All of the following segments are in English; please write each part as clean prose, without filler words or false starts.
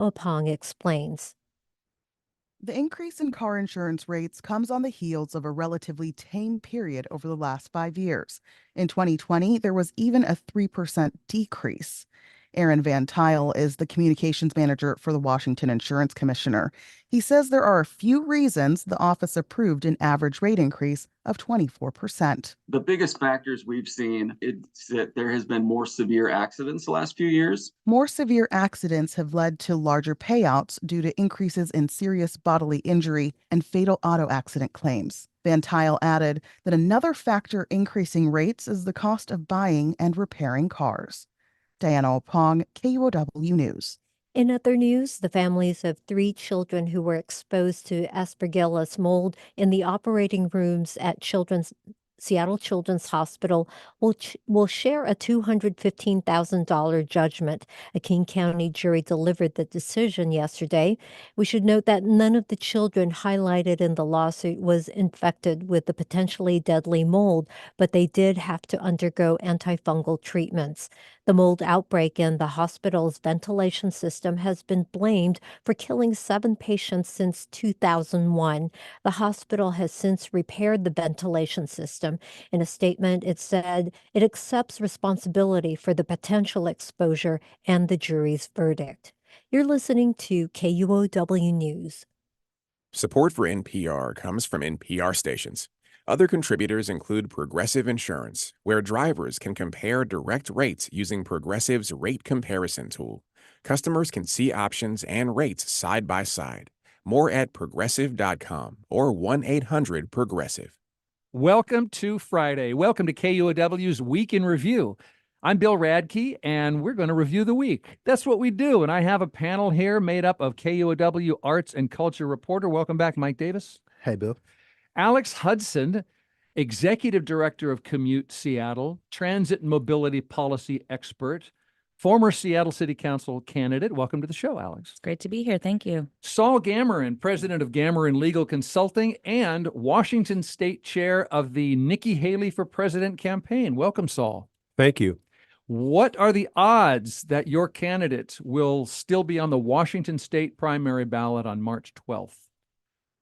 Opong explains. The increase in car insurance rates comes on the heels of a relatively tame period over the last 5 years. In 2020, there was even a 3% decrease. Aaron Van Tile is the communications manager for the Washington Insurance Commissioner. He says there are a few reasons the office approved an average rate increase of 24%. The biggest factors we've seen is that there has been more severe accidents the last few years. More severe accidents have led to larger payouts due to increases in serious bodily injury and fatal auto accident claims. Van Tile added that another factor increasing rates is the cost of buying and repairing cars. Diana Opong, KUOW News. In other news, the families of 3 children who were exposed to Aspergillus mold in the operating rooms at Seattle Children's Hospital will share a $215,000 judgment. A King County jury delivered the decision yesterday. We should note that none of the children highlighted in the lawsuit was infected with the potentially deadly mold, but they did have to undergo antifungal treatments. The mold outbreak in the hospital's ventilation system has been blamed for killing 7 patients since 2001. The hospital has since repaired the ventilation system. In a statement, it said it accepts responsibility for the potential exposure and the jury's verdict. You're listening to KUOW News. Support for NPR comes from NPR stations. Other contributors include Progressive Insurance, where drivers can compare direct rates using Progressive's rate comparison tool. Customers can see options and rates side by side. More at progressive.com or 1-800-PROGRESSIVE. Welcome to Friday. Welcome to KUOW's Week in Review. I'm Bill Radke, and we're going to review the week. That's what we do, and I have a panel here made up of KUOW arts and culture reporter. Welcome back, Mike Davis. Hey, Bill. Alex Hudson, Executive Director of Commute Seattle, transit and mobility policy expert, former Seattle City Council candidate. Welcome to the show, Alex. It's great to be here. Thank you. Saul Gamoran, President of Gamoran Legal Consulting and Washington State Chair of the Nikki Haley for President campaign. Welcome, Saul. Thank you. What are the odds that your candidate will still be on the Washington State primary ballot on March 12th?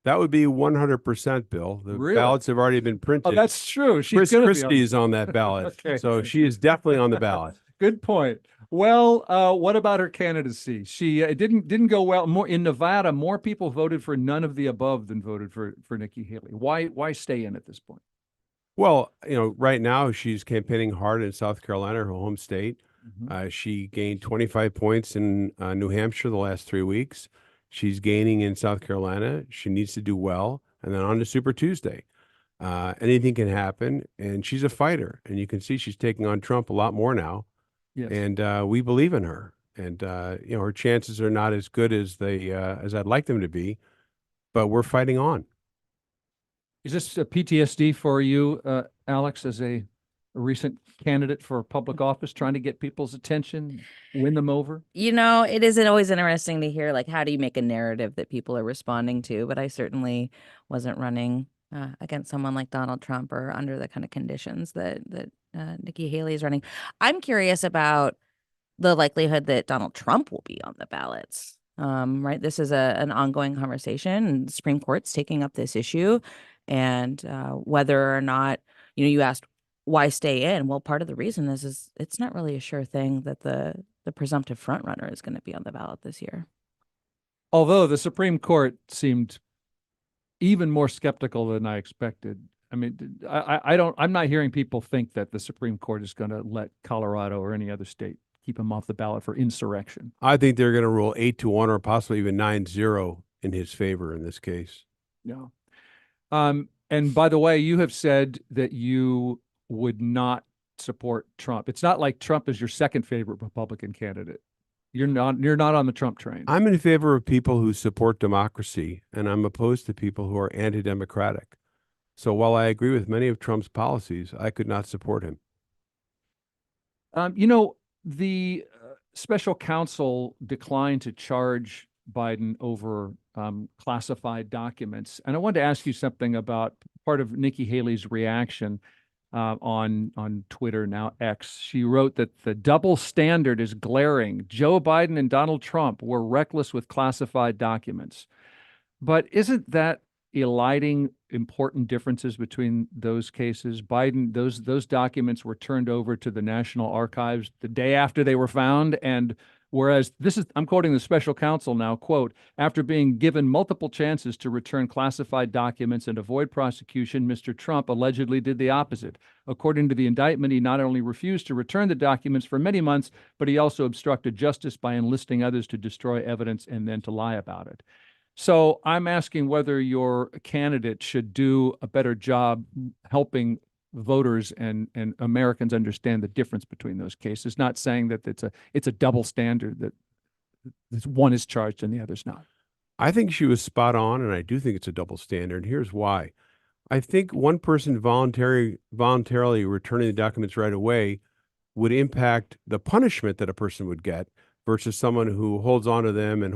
That would be 100%, Bill. The Really? ballots have already been printed. Oh, that's true. Chris Christie is on that ballot. Okay. So she is definitely on the ballot. Good point. Well, what about her candidacy? She didn't go well. More in Nevada, more people voted for none of the above than voted for Nikki Haley. Why stay in at this point? Well, right now she's campaigning hard in South Carolina, her home state. Mm-hmm. She gained 25 points in New Hampshire the last 3 weeks. She's gaining in South Carolina. She needs to do well. And then on to Super Tuesday. Anything can happen. And she's a fighter. And you can see she's taking on Trump a lot more now. Yes. And we believe in her. And, her chances are not as good as as I'd like them to be. But we're fighting on. Is this a PTSD for you, Alex, as a recent candidate for public office, trying to get people's attention, win them over? It isn't always interesting to hear, how do you make a narrative that people are responding to? But I certainly wasn't running against someone like Donald Trump or under the kind of conditions that Nikki Haley is running. I'm curious about the likelihood that Donald Trump will be on the ballots. Right? This is an ongoing conversation, and the Supreme Court's taking up this issue. And whether or not, you asked why stay in. Well, part of the reason is it's not really a sure thing that the presumptive front runner is going to be on the ballot this year. Although the Supreme Court seemed even more skeptical than I expected. I mean, I'm not hearing people think that the Supreme Court is going to let Colorado or any other state keep him off the ballot for insurrection. I think they're going to rule 8-1 or possibly even 9-0 in his favor in this case. Yeah. And by the way, you have said that you would not support Trump. It's not like Trump is your second favorite Republican candidate. You're not on the Trump train. I'm in favor of people who support democracy, and I'm opposed to people who are anti-democratic. So while I agree with many of Trump's policies, I could not support him. The special counsel declined to charge Biden over classified documents. And I wanted to ask you something about part of Nikki Haley's reaction. on Twitter, now X. She wrote that the double standard is glaring. Joe Biden and Donald Trump were reckless with classified documents. But isn't that eliding important differences between those cases? Biden, those documents were turned over to the National Archives the day after they were found, and whereas I'm quoting the special counsel now, quote, after being given multiple chances to return classified documents and avoid prosecution, Mr. Trump allegedly did the opposite. According to the indictment, he not only refused to return the documents for many months, but he also obstructed justice by enlisting others to destroy evidence and then to lie about it. So I'm asking whether your candidate should do a better job helping voters and Americans understand the difference between those cases, not saying that it's a double standard, that one is charged and the other's not. I think she was spot on, and I do think it's a double standard. Here's why. I think one person voluntarily returning the documents right away would impact the punishment that a person would get versus someone who holds on to them and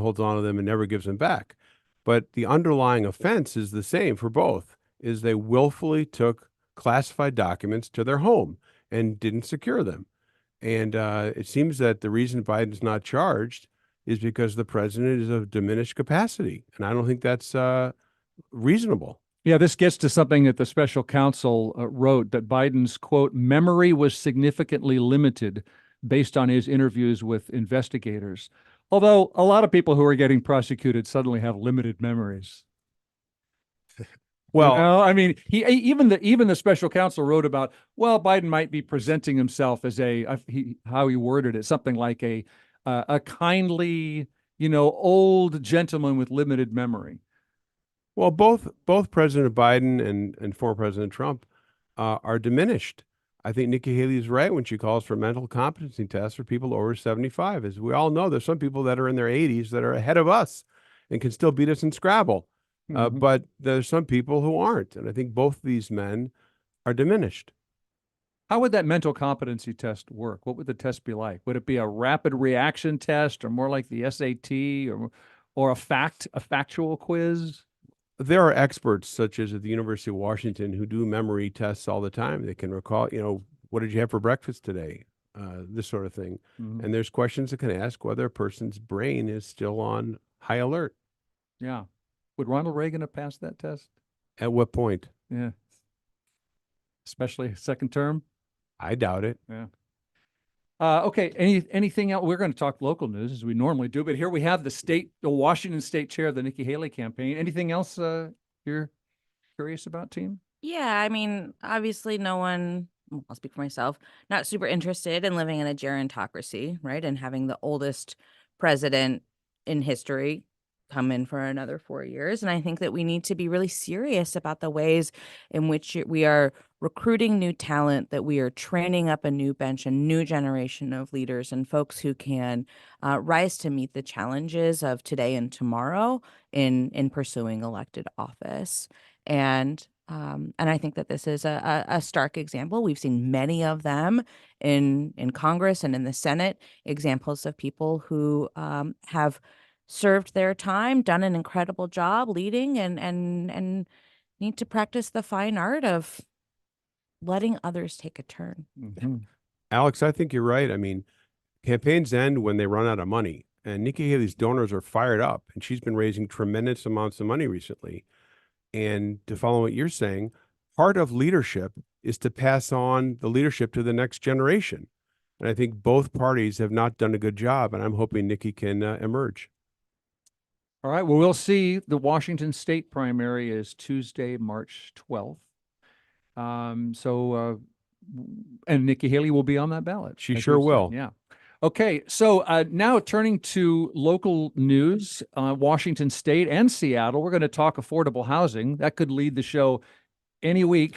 never gives them back. But the underlying offense is the same for both, is they willfully took classified documents to their home and didn't secure them. And it seems that the reason Biden's not charged is because the president is of diminished capacity. And I don't think that's reasonable. Yeah, this gets to something that the special counsel wrote, that Biden's, quote, memory was significantly limited based on his interviews with investigators. Although a lot of people who are getting prosecuted suddenly have limited memories. Well, I mean, even the special counsel wrote about, well, Biden might be presenting himself as how he worded it, something like a kindly, old gentleman with limited memory. Well, both President Biden and former President Trump are diminished. I think Nikki Haley is right when she calls for mental competency tests for people over 75. As we all know, there's some people that are in their 80s that are ahead of us and can still beat us in Scrabble. But there's some people who aren't. And I think both of these men are diminished. How would that mental competency test work? What would the test be like? Would it be a rapid reaction test, or more like the SAT, or a factual quiz? There are experts, such as at the University of Washington, who do memory tests all the time. They can recall, what did you have for breakfast today? This sort of thing. Mm-hmm. And there's questions that can ask whether a person's brain is still on high alert. Yeah. Would Ronald Reagan have passed that test? At what point? Yeah. Especially second term? I doubt it. Yeah. Okay. Anything else? We're going to talk local news as we normally do, but here we have the Washington State chair of the Nikki Haley campaign. Anything else you're curious about, team? Yeah, I mean, obviously no one, I'll speak for myself, not super interested in living in a gerontocracy, right? And having the oldest president in history come in for another 4 years. And I think that we need to be really serious about the ways in which we are recruiting new talent, that we are training up a new bench, a new generation of leaders and folks who can rise to meet the challenges of today and tomorrow in pursuing elected office. And I think that this is a stark example. We've seen many of them in Congress and in the Senate, examples of people who have served their time, done an incredible job leading, and need to practice the fine art of letting others take a turn. Mm-hmm. Alex, I think you're right. I mean, campaigns end when they run out of money. And Nikki Haley's donors are fired up, and she's been raising tremendous amounts of money recently. And to follow what you're saying, part of leadership is to pass on the leadership to the next generation. And I think both parties have not done a good job, and I'm hoping Nikki can emerge. All right. Well, we'll see. The Washington State primary is Tuesday, March 12th. And Nikki Haley will be on that ballot. She sure will. Yeah. Okay. So now turning to local news, Washington State and Seattle, we're going to talk affordable housing. That could lead the show any week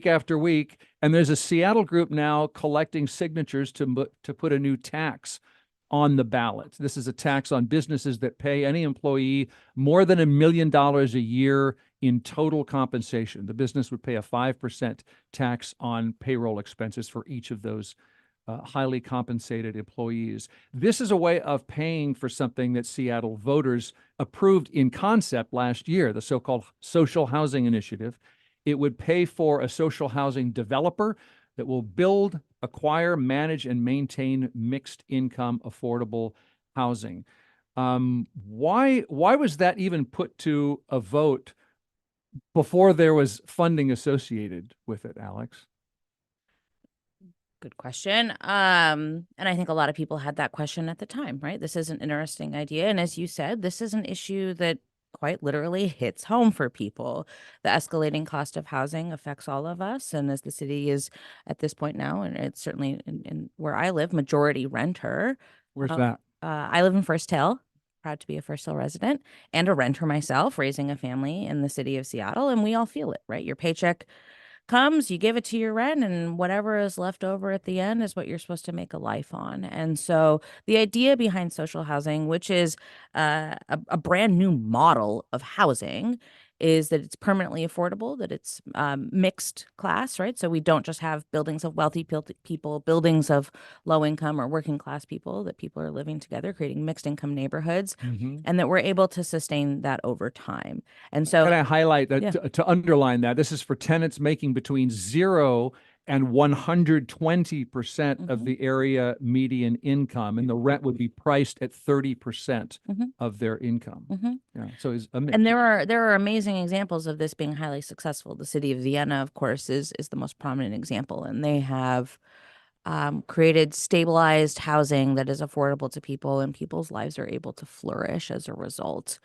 after week. And there's a Seattle group now collecting signatures to put a new tax on the ballot. This is a tax on businesses that pay any employee more than $1 million a year in total compensation. The business would pay a 5% tax on payroll expenses for each of those highly compensated employees. This is a way of paying for something that Seattle voters approved in concept last year, the so-called social housing initiative. it would pay for a social housing developer that will build, acquire, manage, and maintain mixed income affordable housing. Why was that even put to a vote before there was funding associated with it, Alex? Good question. And I think a lot of people had that question at the time, right? This is an interesting idea. And as you said, this is an issue that quite literally hits home for people. The escalating cost of housing affects all of us. And as the city is at this point now, and it's certainly in where I live, majority renter. Where's that? I live in First Hill, proud to be a First Hill resident and a renter myself, raising a family in the city of Seattle. And we all feel it, right? Your paycheck comes, you give it to your rent, and whatever is left over at the end is what you're supposed to make a life on. And so the idea behind social housing, which is a brand new model of housing, is that it's permanently affordable, that it's mixed class, right? So we don't just have buildings of wealthy people, buildings of low income or working class people, that people are living together, creating mixed income neighborhoods, and that we're able to sustain that over time. And so Can I highlight that Yeah. to underline that this is for tenants making between 0 and 120% of the area median income, and the rent would be priced at 30% Mhm. of their income. Yeah, so it's a mix. And there are amazing examples of this being highly successful. The city of Vienna, of course, is the most prominent example, and they have created stabilized housing that is affordable to people, and people's lives are able to flourish as a result.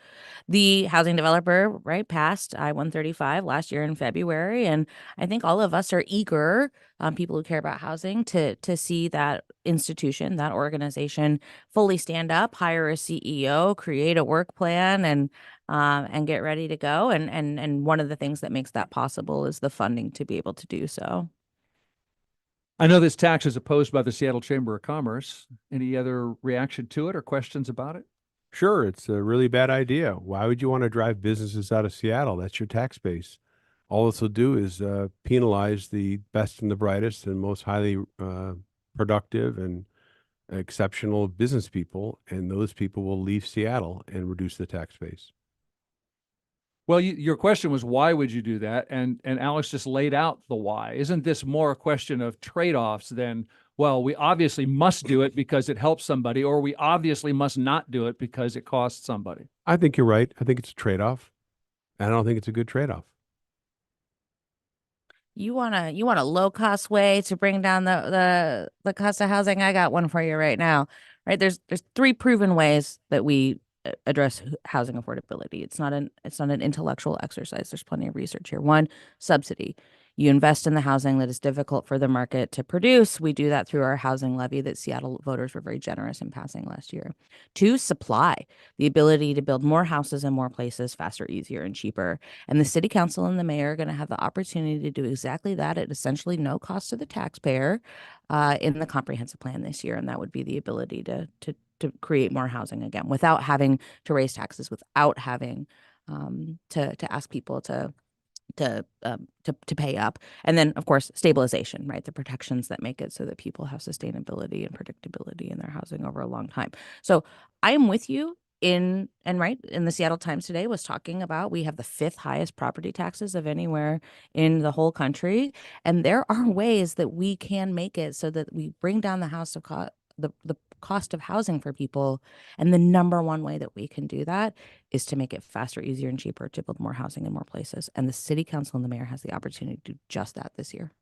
The housing developer, right, passed I-135 last year in February, and I think all of us are eager, people who care about housing, to see that institution, that organization, fully stand up, hire a CEO, create a work plan, and get ready to go. And one of the things that makes that possible is the funding to be able to do so. I know this tax is opposed by the Seattle Chamber of Commerce. Any other reaction to it or questions about it? Sure, it's a really bad idea. Why would you want to drive businesses out of Seattle? That's your tax base. All this will do is penalize the best and the brightest and most highly productive and exceptional business people, and those people will leave Seattle and reduce the tax base. Well, your question was, why would you do that? And Alex just laid out the why. Isn't this more a question of trade-offs than, well, we obviously must do it because it helps somebody, or we obviously must not do it because it costs somebody? I think you're right. I think it's a trade-off. And I don't think it's a good trade-off. You want a low cost way to bring down the cost of housing? I got one for you right now. Right? There's 3 proven ways that we address housing affordability. It's not an intellectual exercise. There's plenty of research here. 1, subsidy. You invest in the housing that is difficult for the market to produce. We do that through our housing levy that Seattle voters were very generous in passing last year. 2, supply. The ability to build more houses in more places faster, easier, and cheaper. And the city council and the mayor are going to have the opportunity to do exactly that at essentially no cost to the taxpayer in the comprehensive plan this year. And that would be the ability to create more housing again, without having to raise taxes, without having to ask people to pay up. And then, of course, stabilization, right? The protections that make it so that people have sustainability and predictability in their housing over a long time. So I am with you in the Seattle Times today was talking about, we have the 5th highest property taxes of anywhere in the whole country. And there are ways that we can make it so that we bring down the the cost of housing for people. And the number one way that we can do that is to make it faster, easier, and cheaper to build more housing in more places. And the city council and the mayor has the opportunity to do just that this year.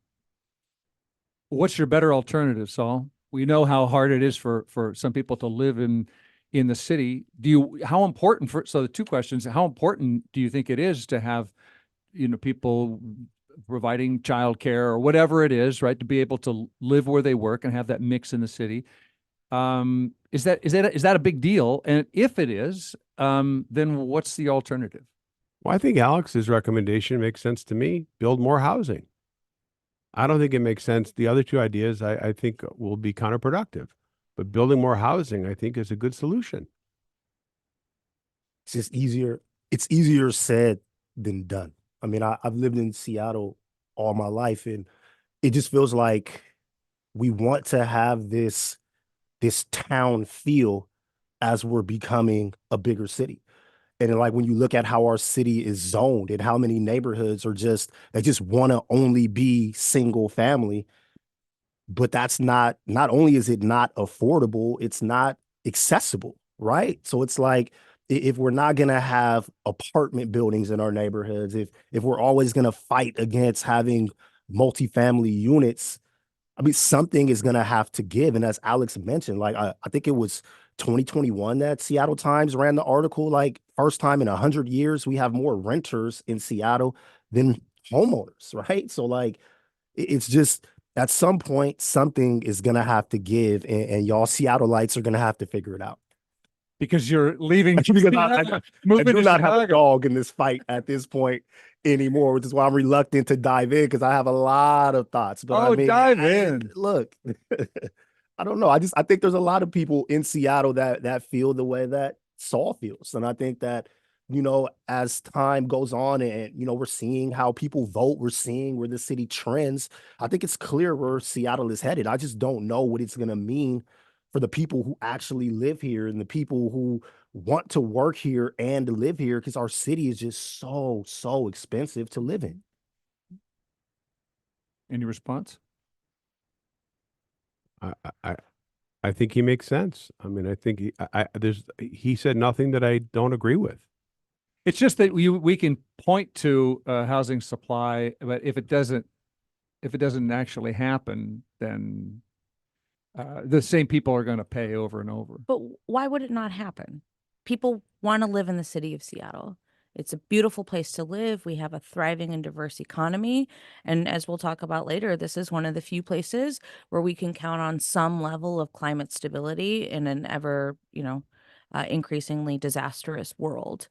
What's your better alternative, Saul? We know how hard it is for some people to live in the city. How important so the 2 questions, how important do you think it is to have, people providing childcare or whatever it is, right, to be able to live where they work and have that mix in the city? Is that a big deal? And if it is, then what's the alternative? Well, I think Alex's recommendation makes sense to me. Build more housing. I don't think it makes sense. The other 2 ideas I think will be counterproductive. But building more housing, I think, is a good solution. It's just easier. It's easier said than done. I mean, I've lived in Seattle all my life, and it just feels like we want to have this town feel as we're becoming a bigger city. And like when you look at how our city is zoned and how many neighborhoods are they just want to only be single family, but that's not only is it not affordable, it's not accessible, right? So it's like if we're not going to have apartment buildings in our neighborhoods, if we're always going to fight against having multifamily units, I mean, something is going to have to give. And as Alex mentioned, like I think it was 2021 that Seattle Times ran the article, like first time in 100 years, we have more renters in Seattle than homeowners, right? So like, it's just at some point, something is going to have to give, and y'all Seattleites are going to have to figure it out. Because you're leaving. Because I moving do to not have a Chicago. dog in this fight at this point anymore, which is why I'm reluctant to dive in because I have a lot of thoughts. But Oh, dive in. Look, I don't know. I think there's a lot of people in Seattle that feel the way that Saul feels, and I think that as time goes on and we're seeing how people vote, we're seeing where the city trends. I think it's clear where Seattle is headed. I just don't know what it's going to mean for the people who actually live here and the people who want to work here and live here, because our city is just so expensive to live in. Any response? I think he makes sense. I mean, I think he said nothing that I don't agree with. It's just that we can point to housing supply, but if it doesn't actually happen, then the same people are going to pay over and over. But why would it not happen? People want to live in the city of Seattle. It's a beautiful place to live. We have a thriving and diverse economy. And as we'll talk about later, this is one of the few places where we can count on some level of climate stability in an ever, increasingly disastrous world.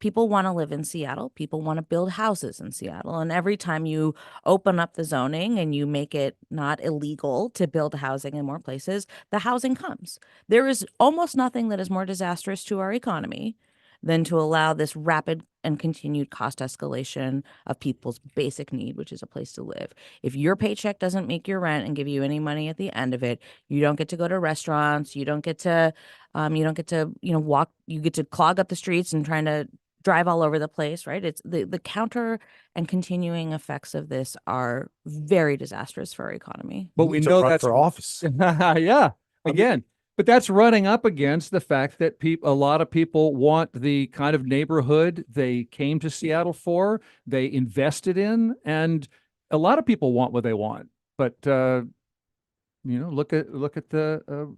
People want to live in Seattle. People want to build houses in Seattle. And every time you open up the zoning and you make it not illegal to build housing in more places, the housing comes. There is almost nothing that is more disastrous to our economy than to allow this rapid and continued cost escalation of people's basic need, which is a place to live. If your paycheck doesn't make your rent and give you any money at the end of it, you don't get to go to restaurants. You don't get to, walk. You get to clog up the streets and trying to drive all over the place, right? It's the counter and continuing effects of this are very disastrous for our economy. But we know that's for office. Yeah, again, but that's running up against the fact that a lot of people want the kind of neighborhood they came to Seattle for, they invested in, and a lot of people want what they want. But look at the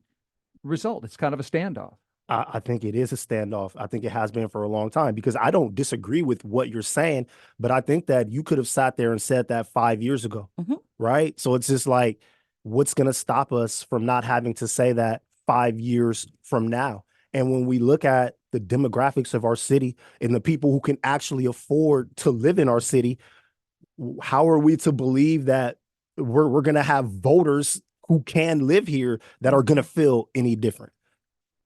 result. It's kind of a standoff. I think it is a standoff. I think it has been for a long time, because I don't disagree with what you're saying, but I think that you could have sat there and said that 5 years ago, right? So it's just like, what's going to stop us from not having to say that 5 years from now? And when we look at the demographics of our city and the people who can actually afford to live in our city, how are we to believe that we're going to have voters who can live here that are going to feel any different?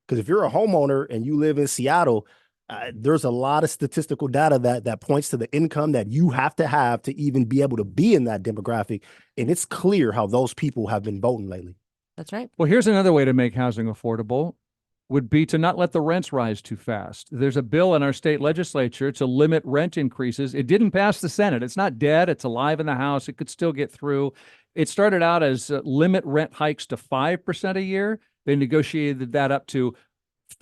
Because if you're a homeowner and you live in Seattle, there's a lot of statistical data that points to the income that you have to even be able to be in that demographic. And it's clear how those people have been voting lately. That's right. Well, here's another way to make housing affordable, would be to not let the rents rise too fast. There's a bill in our state legislature to limit rent increases. It didn't pass the Senate. It's not dead. It's alive in the House. It could still get through. It started out as limit rent hikes to 5% a year. They negotiated that up to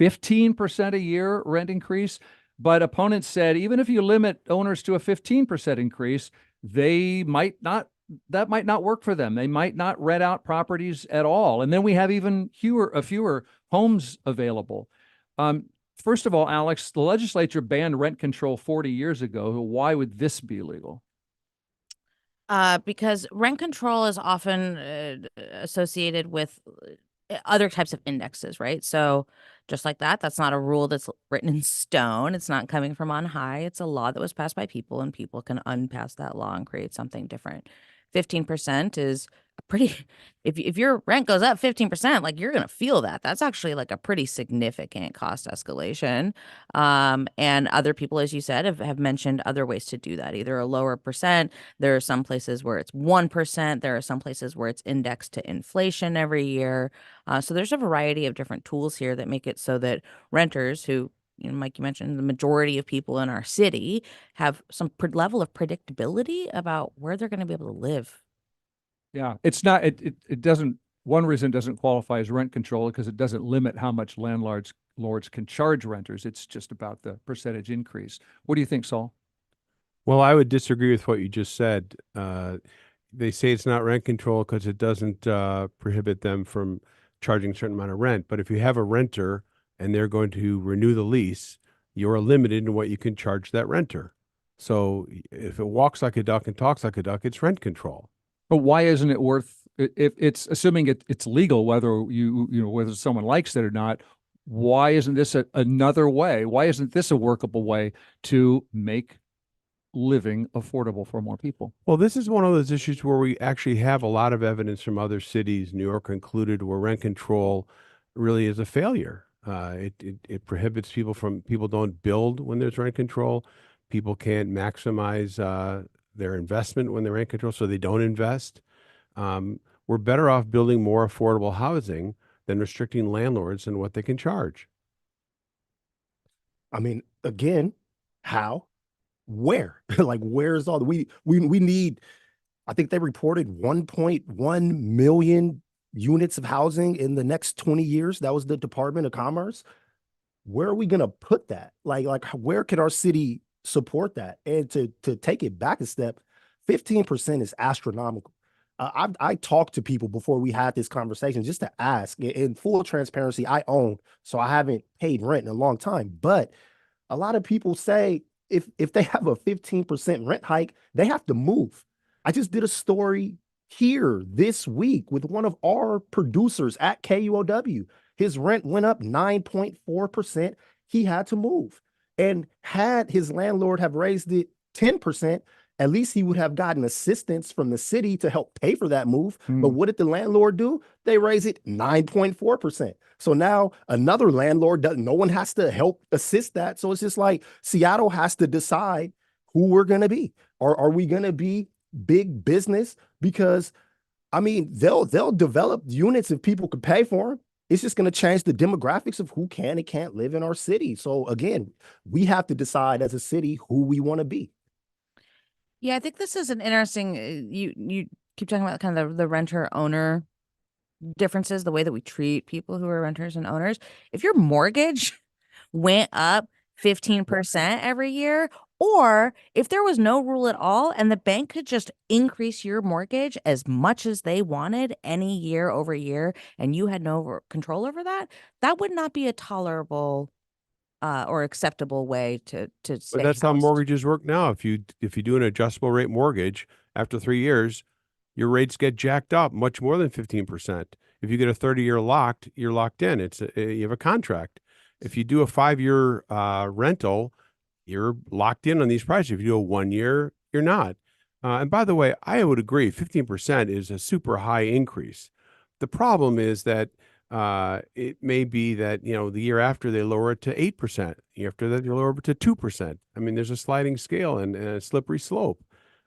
15% a year rent increase. But opponents said, even if you limit owners to a 15% increase, that might not work for them. They might not rent out properties at all. And then we have even fewer homes available. First of all, Alex, the legislature banned rent control 40 years ago. Why would this be illegal? Because rent control is often associated with other types of indexes, right? So just like that's not a rule that's written in stone. It's not coming from on high. It's a law that was passed by people, and people can unpass that law and create something different. 15% is a pretty, if your rent goes up 15%, like you're going to feel that. That's actually like a pretty significant cost escalation. And other people, as you said, have mentioned other ways to do that, either a lower percent. There are some places where it's 1%. There are some places where it's indexed to inflation every year. So there's a variety of different tools here that make it so that renters who you know, Mike, you mentioned the majority of people in our city have some level of predictability about where they're going to be able to live. Yeah, it's not, it doesn't, one reason it doesn't qualify as rent control because it doesn't limit how much lords can charge renters. It's just about the percentage increase. What do you think, Saul? Well, I would disagree with what you just said. They say it's not rent control because it doesn't prohibit them from charging a certain amount of rent. But if you have a renter and they're going to renew the lease, you're limited in what you can charge that renter. So if it walks like a duck and talks like a duck, it's rent control. But why isn't it worth, if it's assuming it's legal, whether whether someone likes it or not, why isn't this another way? Why isn't this a workable way to make living affordable for more people? Well, this is one of those issues where we actually have a lot of evidence from other cities, New York included, where rent control really is a failure. It prohibits people don't build when there's rent control. People can't maximize their investment when they're rent control, so they don't invest. We're better off building more affordable housing than restricting landlords and what they can charge. I mean, again, how? Where? Like, where's all the we need? I think they reported 1.1 million units of housing in the next 20 years. That was the Department of Commerce. Where are we going to put that? Like where can our city support that? And to take it back a step, 15% is astronomical. I talked to people before we had this conversation just to ask. In full transparency, I own, so I haven't paid rent in a long time. But a lot of people say if they have a 15% rent hike, they have to move. I just did a story here this week with one of our producers at KUOW. His rent went up 9.4%. He had to move. And had his landlord have raised it 10%, at least he would have gotten assistance from the city to help pay for that move. But what did the landlord do? They raise it 9.4%. So now another landlord no one has to help assist that. So it's just like Seattle has to decide who we're going to be. Are we going to be big business? Because I mean, they'll develop units if people could pay for them. It's just going to change the demographics of who can and can't live in our city. So again, we have to decide as a city who we want to be. Yeah, I think this is an interesting, you keep talking about kind of the renter owner differences, the way that we treat people who are renters and owners. If your mortgage went up 15% every year, or if there was no rule at all and the bank could just increase your mortgage as much as they wanted any year over year and you had no control over that, that would not be a tolerable or acceptable way to But stay that's how housed. mortgages work now. If you do an adjustable rate mortgage, after 3 years, your rates get jacked up much more than 15%. If you get a 30-year locked, you're locked in. You have a contract. If you do a 5-year rental, you're locked in on these prices. If you do a 1 year, you're not. And by the way, I would agree, 15% is a super high increase. The problem is that it may be that, the year after they lower it to 8%. The year after that, they lower it to 2%. I mean, there's a sliding scale and a slippery slope.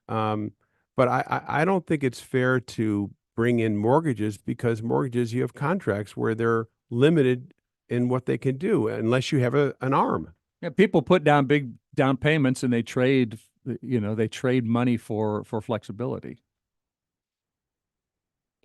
But I don't think it's fair to bring in mortgages, because mortgages, you have contracts where they're limited in what they can do unless you have an arm. Yeah, people put down big down payments and they trade money for flexibility.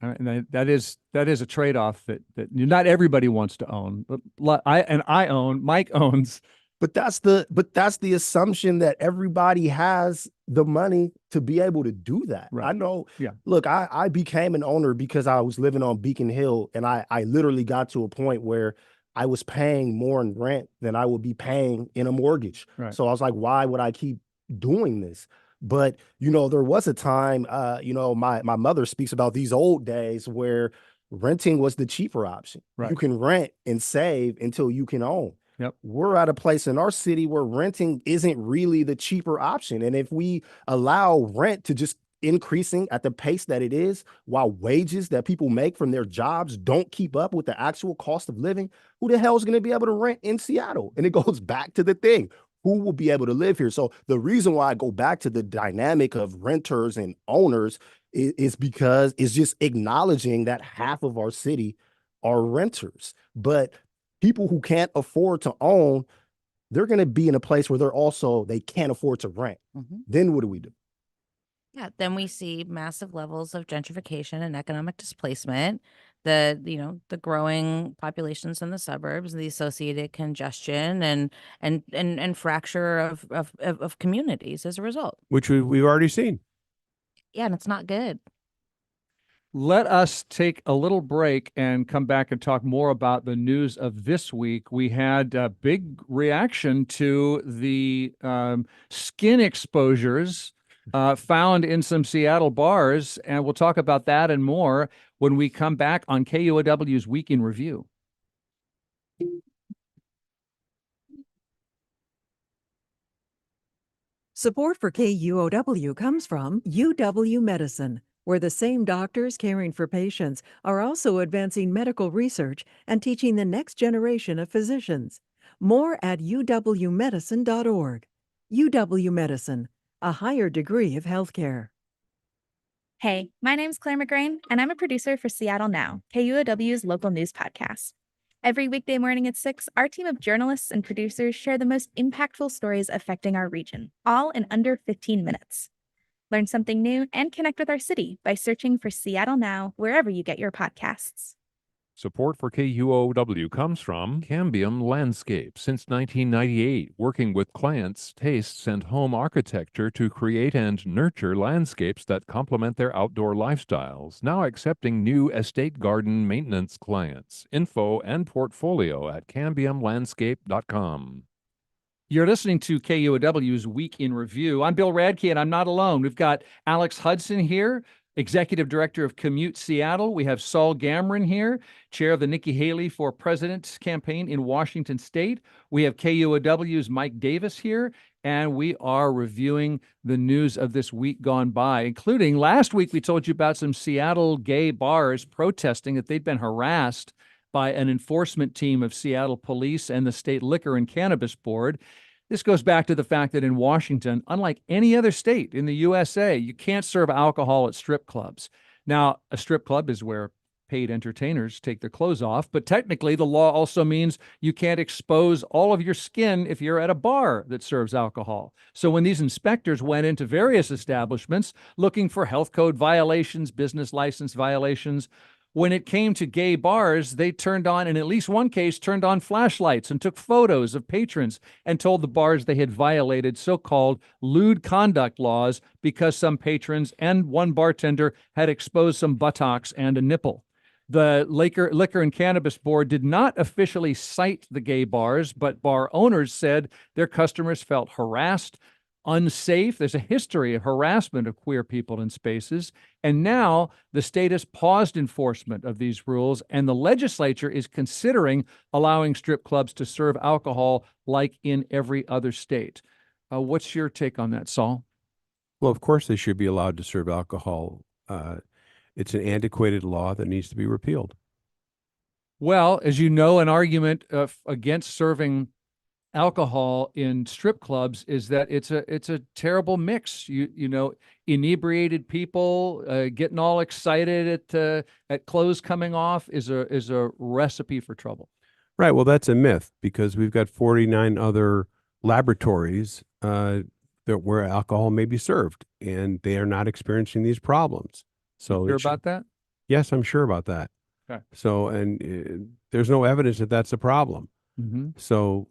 And that is a trade-off that not everybody wants to own. But I own, Mike owns. But that's the assumption that everybody has the money to be able to do that. Right. I know. Yeah. Look, I became an owner because I was living on Beacon Hill, and I literally got to a point where I was paying more in rent than I would be paying in a mortgage. Right. So I was like, why would I keep doing this? But there was a time, my mother speaks about these old days where renting was the cheaper option. Right. You can rent and save until you can own. Yep. We're at a place in our city where renting isn't really the cheaper option. And if we allow rent to just increasing at the pace that it is, while wages that people make from their jobs don't keep up with the actual cost of living, who the hell is going to be able to rent in Seattle? And it goes back to the thing. Who will be able to live here? So the reason why I go back to the dynamic of renters and owners is because it's just acknowledging that half of our city are renters. But people who can't afford to own, they're going to be in a place where they can't afford to rent. Mhm. Then what do we do? Yeah, then we see massive levels of gentrification and economic displacement, the growing populations in the suburbs, the associated congestion and fracture of communities as a result. which we've already seen. Yeah, and it's not good. Let us take a little break and come back and talk more about the news of this week. We had a big reaction to the skin exposures found in some Seattle bars, and we'll talk about that and more when we come back on KUOW's Week in Review. Support for KUOW comes from UW Medicine, where the same doctors caring for patients are also advancing medical research and teaching the next generation of physicians. More at uwmedicine.org. UW Medicine, a higher degree of healthcare. Hey, my name's Claire McGrain, and I'm a producer for Seattle Now, KUOW's local news podcast. Every weekday morning at 6, our team of journalists and producers share the most impactful stories affecting our region, all in under 15 minutes. Learn something new and connect with our city by searching for Seattle Now wherever you get your podcasts. Support for KUOW comes from Cambium Landscape since 1998, working with clients' tastes and home architecture to create and nurture landscapes that complement their outdoor lifestyles. Now accepting new estate garden maintenance clients. Info and portfolio at cambiumlandscape.com. You're listening to KUOW's Week in Review. I'm Bill Radke, and I'm not alone. We've got Alex Hudson here, Executive Director of Commute Seattle. We have Saul Gamoran here, Chair of the Nikki Haley for President campaign in Washington State. We have KUOW's Mike Davis here, and we are reviewing the news of this week gone by, including last week we told you about some Seattle gay bars protesting that they'd been harassed by an enforcement team of Seattle police and the State Liquor and Cannabis Board. This goes back to the fact that in Washington, unlike any other state in the USA, you can't serve alcohol at strip clubs. Now, a strip club is where paid entertainers take their clothes off, but technically the law also means you can't expose all of your skin if you're at a bar that serves alcohol. So when these inspectors went into various establishments looking for health code violations, business license violations, when it came to gay bars, they turned on, in at least one case, turned on flashlights and took photos of patrons and told the bars they had violated so-called lewd conduct laws because some patrons and one bartender had exposed some buttocks and a nipple. The Liquor and Cannabis Board did not officially cite the gay bars, but bar owners said their customers felt harassed, unsafe. There's a history of harassment of queer people in spaces. And now the state has paused enforcement of these rules, and the legislature is considering allowing strip clubs to serve alcohol like in every other state. What's your take on that, Saul? Well, of course they should be allowed to serve alcohol. It's an antiquated law that needs to be repealed. Well, as you know, an argument against serving alcohol in strip clubs is that it's a terrible mix. You know, inebriated people getting all excited at clothes coming off is a recipe for trouble. Right. Well, that's a myth because we've got 49 other laboratories where alcohol may be served, and they are not experiencing these problems. So You sure about that? Yes, I'm sure about that. Okay. So, and there's no evidence that that's a problem. Mm-hmm. So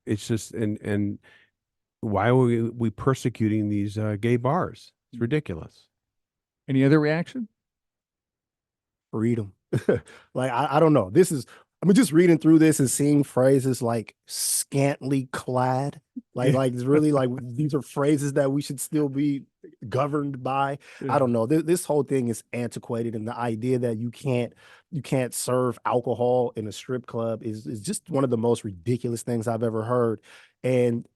it's just, and why are we persecuting these gay bars? It's ridiculous. Any other reaction? Freedom. Like, I don't know. I'm just reading through this and seeing phrases like scantily clad. Like it's really like these are phrases that we should still be governed by. Yeah. I don't know. This whole thing is antiquated, and the idea that you can't serve alcohol in a strip club is just one of the most ridiculous things I've ever heard. And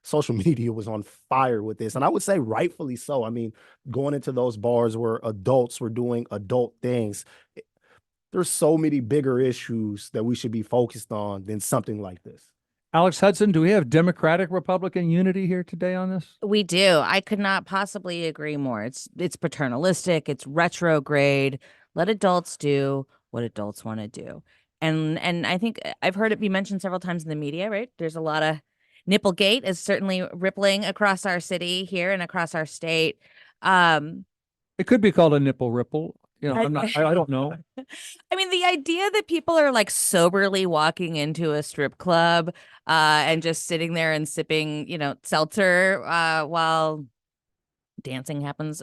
social media was on fire with this, and I would say rightfully so. I mean, going into those bars where adults were doing adult things, there's so many bigger issues that we should be focused on than something like this. Alex Hudson, do we have Democratic-Republican unity here today on this? We do. I could not possibly agree more. It's paternalistic. It's retrograde. Let adults do what adults want to do. And I think I've heard it be mentioned several times in the media, right? There's a lot of Nipplegate is certainly rippling across our city here and across our state. It could be called a nipple ripple. You know, I don't know. I mean, the idea that people are like soberly walking into a strip club and just sitting there and sipping, seltzer while dancing happens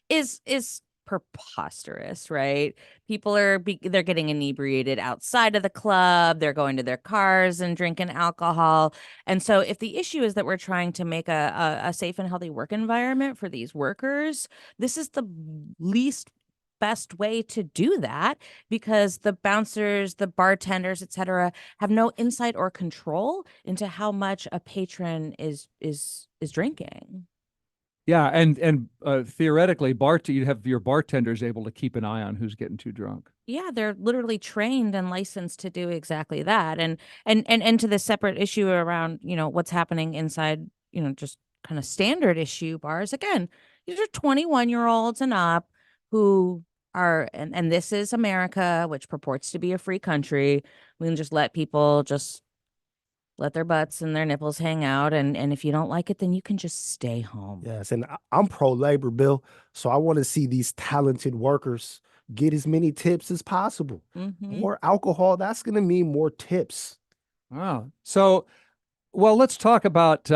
is preposterous, right? People they're getting inebriated outside of the club, they're going to their cars and drinking alcohol. And so if the issue is that we're trying to make a safe and healthy work environment for these workers, this is the least best way to do that, because the bouncers, the bartenders, etc., have no insight or control into how much a patron is drinking. Yeah, and theoretically, you'd have your bartenders able to keep an eye on who's getting too drunk. Yeah, they're literally trained and licensed to do exactly that. And to the separate issue around, what's happening inside, just kind of standard issue bars. Again, these are 21-year-olds and up who are, and this is America, which purports to be a free country. We can just let people just let their butts and their nipples hang out. And if you don't like it, then you can just stay home. Yes, and I'm pro-labor, Bill, so I want to see these talented workers get as many tips as possible. Mhm. More alcohol, that's going to mean more tips. Wow. So, well, let's talk about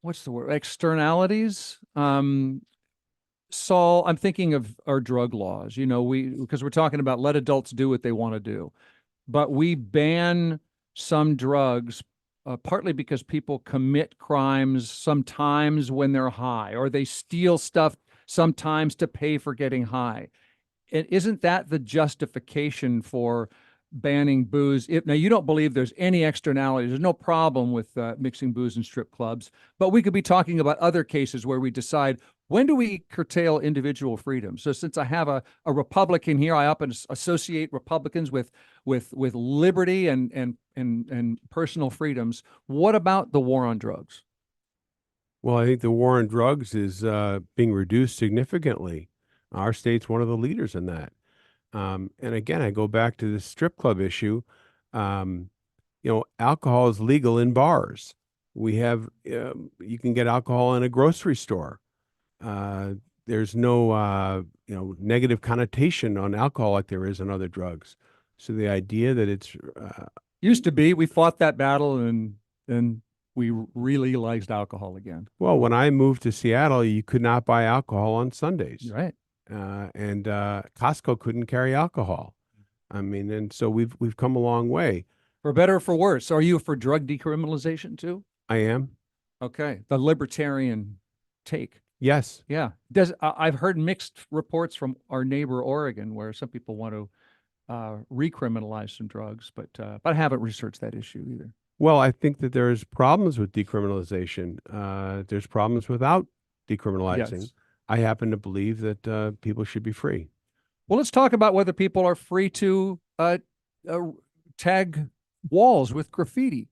what's the word? Externalities. Saul, I'm thinking of our drug laws. Because we're talking about let adults do what they want to do, but we ban some drugs partly because people commit crimes sometimes when they're high, or they steal stuff sometimes to pay for getting high. And isn't that the justification for banning booze? Now, you don't believe there's any externalities. There's no problem with mixing booze in strip clubs, but we could be talking about other cases where we decide, when do we curtail individual freedom? So since I have a Republican here, I often associate Republicans with liberty and personal freedoms. What about the war on drugs? Well, I think the war on drugs is being reduced significantly. Our state's one of the leaders in that. And again, I go back to the strip club issue. Alcohol is legal in bars. We have, you can get alcohol in a grocery store. There's no, negative connotation on alcohol like there is on other drugs. So the idea that it's used to be, we fought that battle and then we re-legalized alcohol again. Well, when I moved to Seattle, you could not buy alcohol on Sundays. Right. And Costco couldn't carry alcohol. I mean, and so we've come a long way. For better or for worse. Are you for drug decriminalization too? I am. Okay. The libertarian take. Yes. Yeah. I've heard mixed reports from our neighbor Oregon, where some people want to recriminalize some drugs, but I haven't researched that issue either. Well, I think that there's problems with decriminalization. There's problems without decriminalizing. Yes. I happen to believe that people should be free. Well, let's talk about whether people are free to tag walls with graffiti,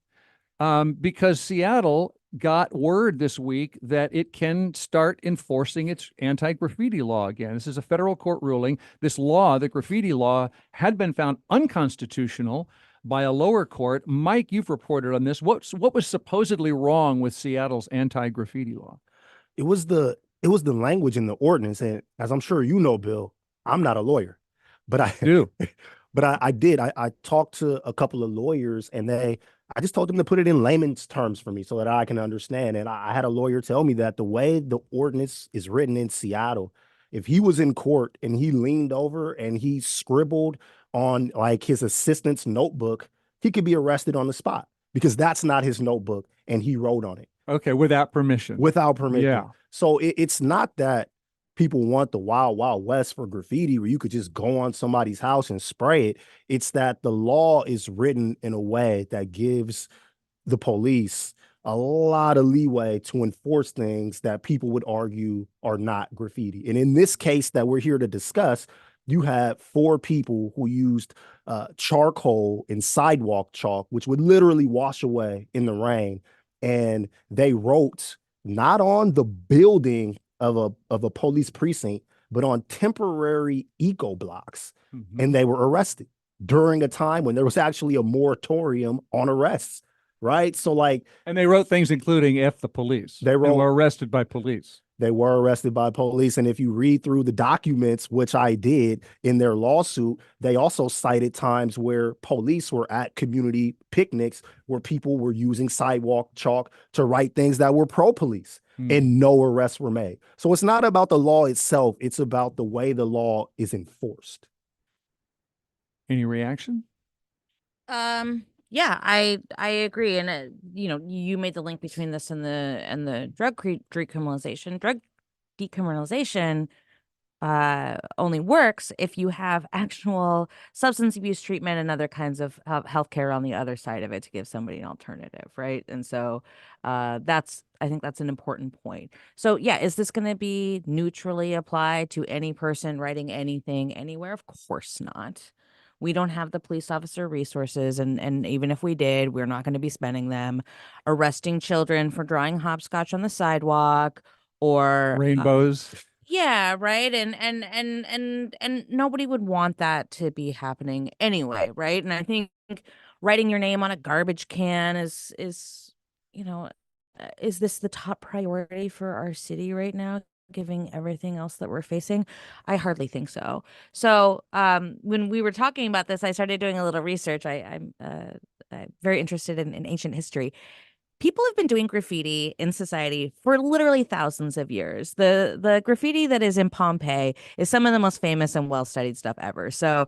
because Seattle got word this week that it can start enforcing its anti-graffiti law again. This is a federal court ruling. This law, the graffiti law, had been found unconstitutional by a lower court. Mike, you've reported on this. What was supposedly wrong with Seattle's anti-graffiti law? It was the language in the ordinance, and as I'm sure you know, Bill, I'm not a lawyer, but I do. But I did. I talked to a couple of lawyers, and I just told them to put it in layman's terms for me so that I can understand. And I had a lawyer tell me that the way the ordinance is written in Seattle, if he was in court and he leaned over and he scribbled on like his assistant's notebook, he could be arrested on the spot because that's not his notebook and he wrote on it. Okay, without permission. Without permission. Yeah. So it's not that people want the wild, wild west for graffiti where you could just go on somebody's house and spray it. It's that the law is written in a way that gives the police a lot of leeway to enforce things that people would argue are not graffiti. And in this case that we're here to discuss, you had 4 people who used charcoal and sidewalk chalk, which would literally wash away in the rain. And they wrote not on the building of a police precinct, but on temporary eco blocks. and they were arrested during a time when there was actually a moratorium on arrests, right? So like, and they wrote things including F the police. They and wrote- were arrested by police. they were arrested by police. And if you read through the documents, which I did in their lawsuit, they also cited times where police were at community picnics where people were using sidewalk chalk to write things that were pro-police, and no arrests were made. So it's not about the law itself. It's about the way the law is enforced. Any reaction? Yeah, I agree, and you know, you made the link between this and the drug decriminalization. Drug decriminalization only works if you have actual substance abuse treatment and other kinds of healthcare on the other side of it to give somebody an alternative, right? And so I think that's an important point. So yeah, is this going to be neutrally applied to any person writing anything anywhere? Of course not. We don't have the police officer resources, and even if we did, we're not going to be spending them arresting children for drawing hopscotch on the sidewalk or Rainbows. yeah, right. And nobody would want that to be happening anyway, right? And I think writing your name on a garbage can is you know, is this the top priority for our city right now, given everything else that we're facing? I hardly think so. So when we were talking about this, I started doing a little research. I'm very interested in ancient history. People have been doing graffiti in society for literally thousands of years. The graffiti that is in Pompeii is some of the most famous and well-studied stuff ever. So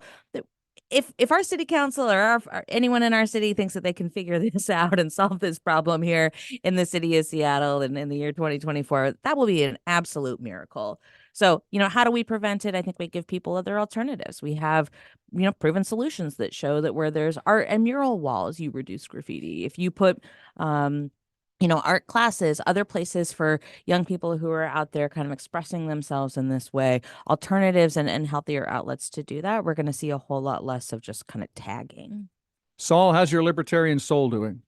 if our city council or anyone in our city thinks that they can figure this out and solve this problem here in the city of Seattle and in the year 2024, that will be an absolute miracle. So, you know, how do we prevent it? I think we give people other alternatives. We have, you know, proven solutions that show that where there's art and mural walls, you reduce graffiti. If you put, you know, art classes, other places for young people who are out there kind of expressing themselves in this way, alternatives and healthier outlets to do that, we're going to see a whole lot less of just kind of tagging. Saul, how's your libertarian soul doing?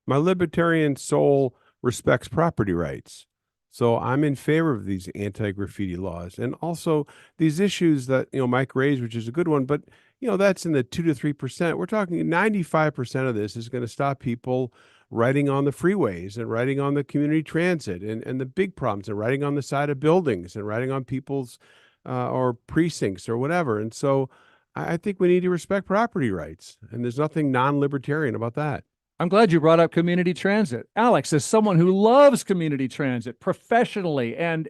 My libertarian soul respects property rights. So I'm in favor of these anti-graffiti laws and also these issues that, you know, Mike raised, which is a good one, but, you know, that's in the 2 to 3%. We're talking 95% of this is going to stop people riding on the freeways and riding on the community transit and the big problems and riding on the side of buildings and riding on people's or precincts or whatever. And so I think we need to respect property rights. And there's nothing non-libertarian about that. I'm glad you brought up community transit. Alex, as someone who loves community transit professionally and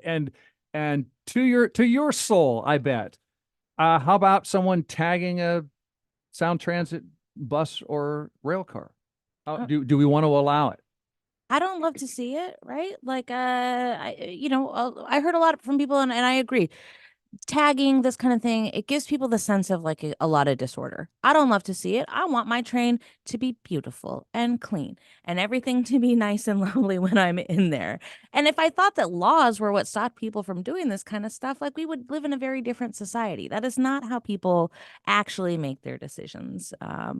to your soul, I bet. How about someone tagging a Sound Transit bus or rail car? Do we want to allow it? I don't love to see it, right? Like, you know, I heard a lot from people, and I agree. Tagging, this kind of thing, it gives people the sense of like a lot of disorder. I don't love to see it. I want my train to be beautiful and clean and everything to be nice and lovely when I'm in there. And if I thought that laws were what stopped people from doing this kind of stuff, like we would live in a very different society. That is not how people actually make their decisions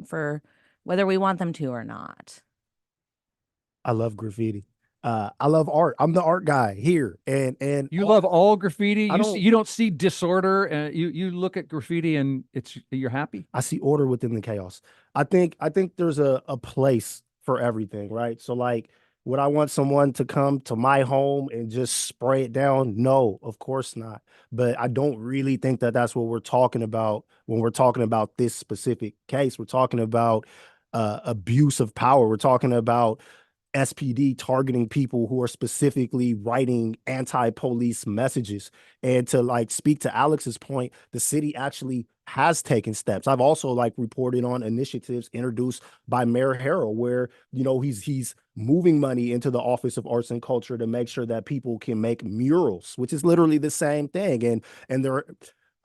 for whether we want them to or not. I love graffiti. I love art. I'm the art guy here, and You love all graffiti. I You don't see disorder, and you look at graffiti and you're happy. I see order within the chaos. I think there's a place for everything, right? So like, would I want someone to come to my home and just spray it down? No, of course not. But I don't really think that that's what we're talking about when we're talking about this specific case. We're talking about abuse of power. We're talking about SPD targeting people who are specifically writing anti-police messages. And to like speak to Alex's point, the city actually has taken steps. I've also like reported on initiatives introduced by Mayor Harrell where, you know, he's moving money into the Office of Arts and Culture to make sure that people can make murals, which is literally the same thing. And they're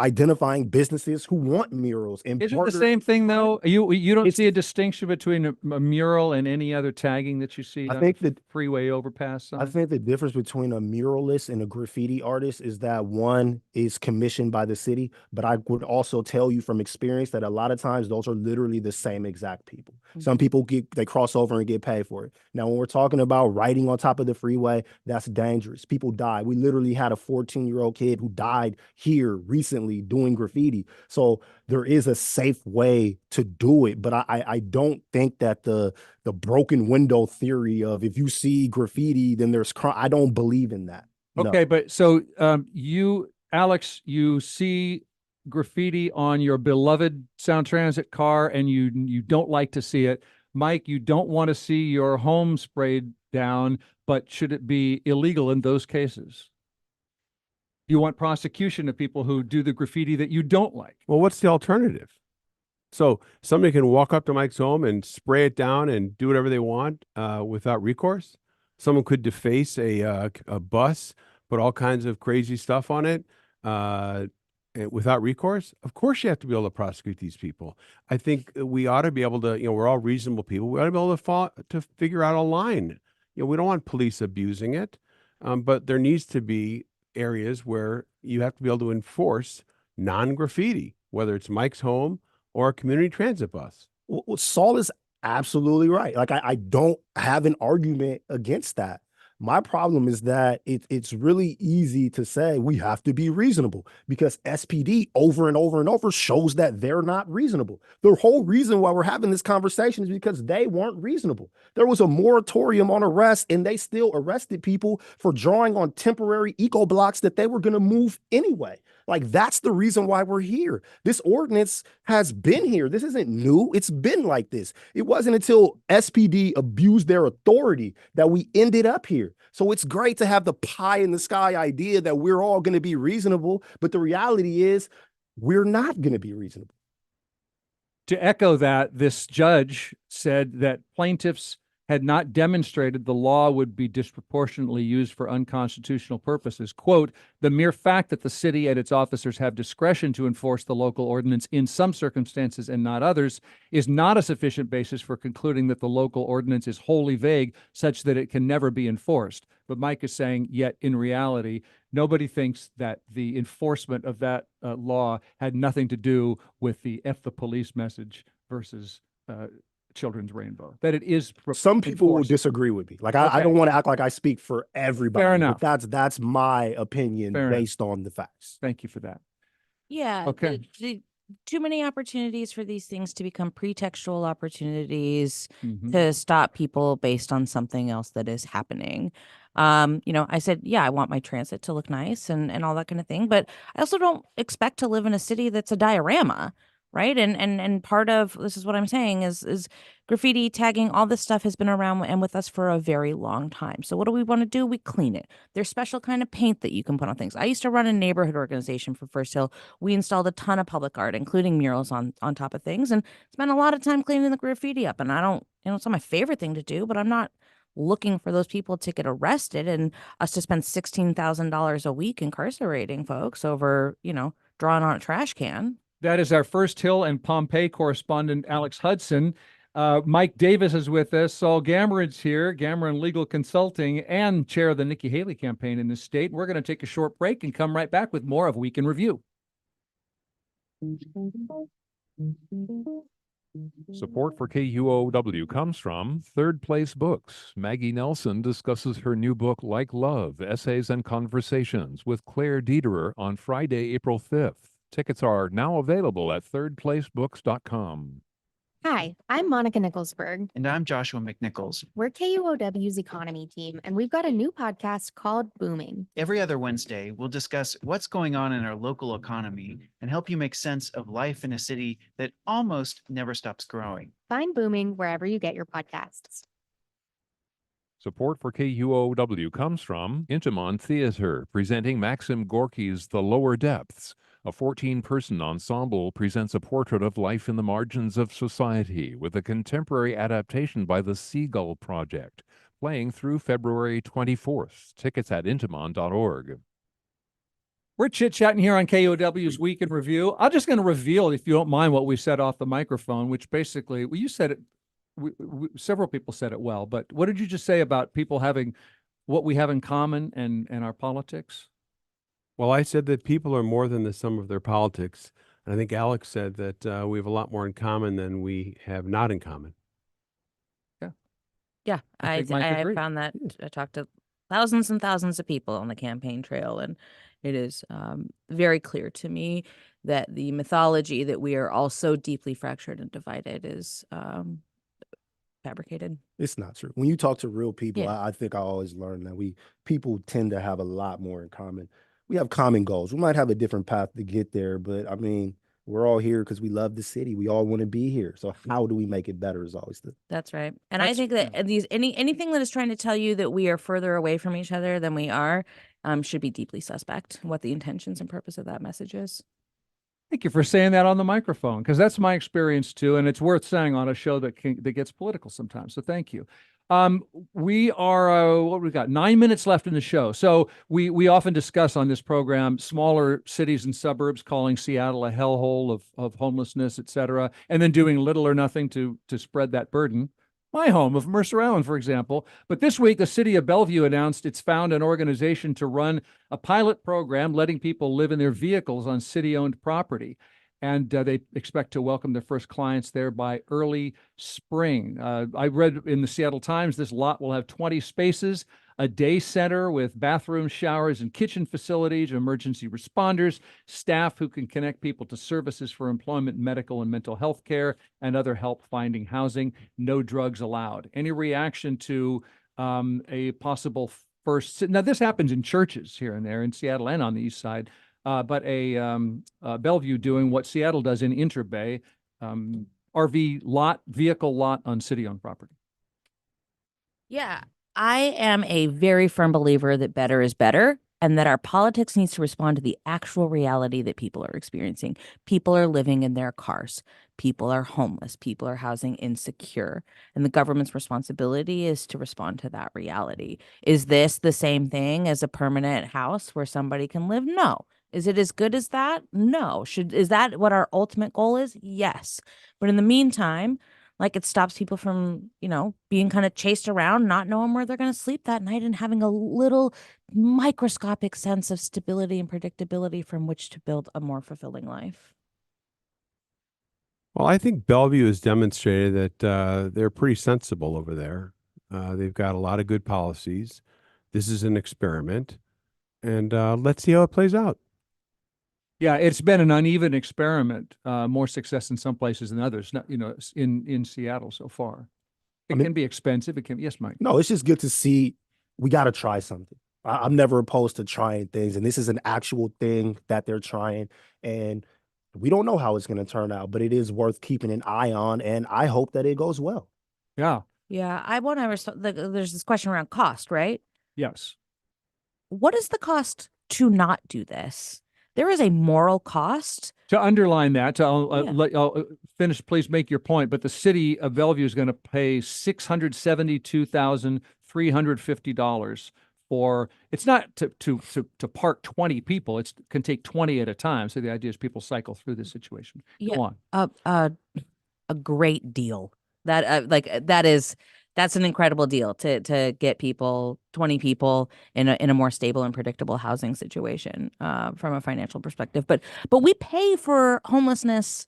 identifying businesses who want murals. And Isn't the same thing though? You don't see a distinction between a mural and any other tagging that you see? I think that freeway overpass. I think the difference between a muralist and a graffiti artist is that one is commissioned by the city, but I would also tell you from experience that a lot of times those are literally the same exact people. Some people they cross over and get paid for it. Now, when we're talking about riding on top of the freeway, that's dangerous. People die. We literally had a 14-year-old kid who died here recently necessarily doing graffiti. So there is a safe way to do it. But I don't think that the broken window theory of if you see graffiti, then there's crime. I don't believe in that. No. Okay, but so Alex, you see graffiti on your beloved Sound Transit car and you don't like to see it. Mike, you don't want to see your home sprayed down, but should it be illegal in those cases? You want prosecution of people who do the graffiti that you don't like. Well, what's the alternative? So somebody can walk up to Mike's home and spray it down and do whatever they want without recourse. Someone could deface a bus, put all kinds of crazy stuff on it without recourse. Of course, you have to be able to prosecute these people. I think we ought to be able to, we're all reasonable people. We ought to be able to figure out a line. We don't want police abusing it, but there needs to be areas where you have to be able to enforce non-graffiti, whether it's Mike's home or a community transit bus. Well, Saul is absolutely right. Like I don't have an argument against that. My problem is that it's really easy to say we have to be reasonable because SPD over and over and over shows that they're not reasonable. The whole reason why we're having this conversation is because they weren't reasonable. There was a moratorium on arrest and they still arrested people for drawing on temporary eco blocks that they were going to move anyway. Like that's the reason why we're here. This ordinance has been here. This isn't new. It's been like this. It wasn't until SPD abused their authority that we ended up here. So it's great to have the pie in the sky idea that we're all going to be reasonable. But the reality is we're not going to be reasonable. To echo that, this judge said that plaintiffs had not demonstrated the law would be disproportionately used for unconstitutional purposes. Quote, the mere fact that the city and its officers have discretion to enforce the local ordinance in some circumstances and not others is not a sufficient basis for concluding that the local ordinance is wholly vague such that it can never be enforced. But Mike is saying, yet in reality, nobody thinks that the enforcement of that law had nothing to do with the F the police message versus children's rainbow, that it is some people will enforced. disagree with me. Like I don't want to act like I speak for everybody. Fair enough. But that's my opinion Fair based on the facts. Thank you for that. Yeah. Okay. Too many opportunities for these things to become pretextual opportunities Mhm. to stop people based on something else that is happening. I said, yeah, I want my transit to look nice and all that kind of thing, but I also don't expect to live in a city that's a diorama. Right. And part of this is what I'm saying is graffiti, tagging, all this stuff has been around and with us for a very long time. So what do we want to do? We clean it. There's special kind of paint that you can put on things. I used to run a neighborhood organization for First Hill. We installed a ton of public art, including murals on top of things, and spent a lot of time cleaning the graffiti up. And I don't, it's not my favorite thing to do, but I'm not looking for those people to get arrested and us to spend $16,000 a week incarcerating folks over, drawing on a trash can. That is our First Hill and Pompeii correspondent, Alex Hudson. Mike Davis is with us. Saul Gamoran's here, Gamoran Legal Consulting and chair of the Nikki Haley campaign in the state. We're going to take a short break and come right back with more of Week in Review. Support for KUOW comes from Third Place Books. Maggie Nelson discusses her new book, Like Love, Essays and Conversations, with Claire Dederer on Friday, April 5th. Tickets are now available at thirdplacebooks.com. Hi, I'm Monica Nicholsberg. And I'm Joshua McNichols. We're KUOW's economy team, and we've got a new podcast called Booming. Every other Wednesday, we'll discuss what's going on in our local economy and help you make sense of life in a city that almost never stops growing. Find Booming wherever you get your podcasts. Support for KUOW comes from Intimon Theater, presenting Maxim Gorky's The Lower Depths. A 14-person ensemble presents a portrait of life in the margins of society with a contemporary adaptation by the Seagull Project, playing through February 24th. Tickets at intimon.org. We're chit-chatting here on KUOW's Week in Review. I'm just going to reveal, if you don't mind, what we said off the microphone, which basically, well, you said it, several people said it well, but what did you just say about people having what we have in common and our politics? Well, I said that people are more than the sum of their politics. And I think Alex said that we have a lot more in common than we have not in common. Yeah, I think Mike agreed. found that. I talked to thousands and thousands of people on the campaign trail. And it is very clear to me that the mythology that we are all so deeply fractured and divided is fabricated. It's not true. When you talk to real people, Yeah. I think I always learn that people tend to have a lot more in common. We have common goals. We might have a different path to get there, but I mean, we're all here because we love the city. We all want to be here. So how do we make it better is always the That's right. And I think that anything that is trying to tell you that we are further away from each other than we are should be deeply suspect, what the intentions and purpose of that message is. Thank you for saying that on the microphone, because that's my experience too, and it's worth saying on a show that gets political sometimes. So thank you. We are what we got 9 minutes left in the show. So we often discuss on this program smaller cities and suburbs, calling Seattle a hellhole of homelessness, et cetera, and then doing little or nothing to spread that burden. My home of Mercer Island, for example. But this week, the city of Bellevue announced it's found an organization to run a pilot program letting people live in their vehicles on city-owned property. And they expect to welcome their first clients there by early spring. I read in the Seattle Times, this lot will have 20 spaces, a day center with bathrooms, showers, and kitchen facilities, emergency responders, staff who can connect people to services for employment, medical, and mental health care, and other help finding housing. No drugs allowed. Any reaction to a possible first? Now, this happens in churches here and there in Seattle and on the east side, but Bellevue doing what Seattle does in Interbay, RV vehicle lot on city-owned property. Yeah. I am a very firm believer that better is better and that our politics needs to respond to the actual reality that people are experiencing. People are living in their cars. People are homeless. People are housing insecure. And the government's responsibility is to respond to that reality. Is this the same thing as a permanent house where somebody can live? No. Is it as good as that? No. Is that what our ultimate goal is? Yes. But in the meantime, like, it stops people from, being kind of chased around, not knowing where they're going to sleep that night and having a little microscopic sense of stability and predictability from which to build a more fulfilling life. Well, I think Bellevue has demonstrated that they're pretty sensible over there. They've got a lot of good policies. This is an experiment, and let's see how it plays out. Yeah, it's been an uneven experiment. More success in some places than others. Not, in Seattle so far. It can be expensive. It can. Yes, Mike. No, it's just good to see. We got to try something. I'm never opposed to trying things, and this is an actual thing that they're trying, and we don't know how it's going to turn out, but it is worth keeping an eye on, and I hope that it goes well. Yeah. Yeah, I want to. There's this question around cost, right? Yes. What is the cost to not do this? There is a moral cost. To underline that, I'll finish, please make your point, but the city of Bellevue is going to pay $672,350 for, it's not to park 20 people, it can take 20 at a time. So the idea is people cycle through this situation. Go on. A great deal. That's an incredible deal to get people, 20 people in a more stable and predictable housing situation from a financial perspective. But we pay for homelessness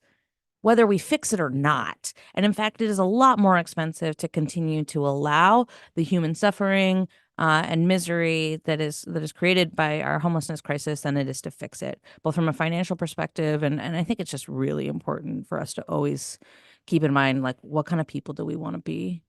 whether we fix it or not. And in fact, it is a lot more expensive to continue to allow the human suffering and misery that is created by our homelessness crisis than it is to fix it, both from a financial perspective. And I think it's just really important for us to always keep in mind, like, what kind of people do we want to be?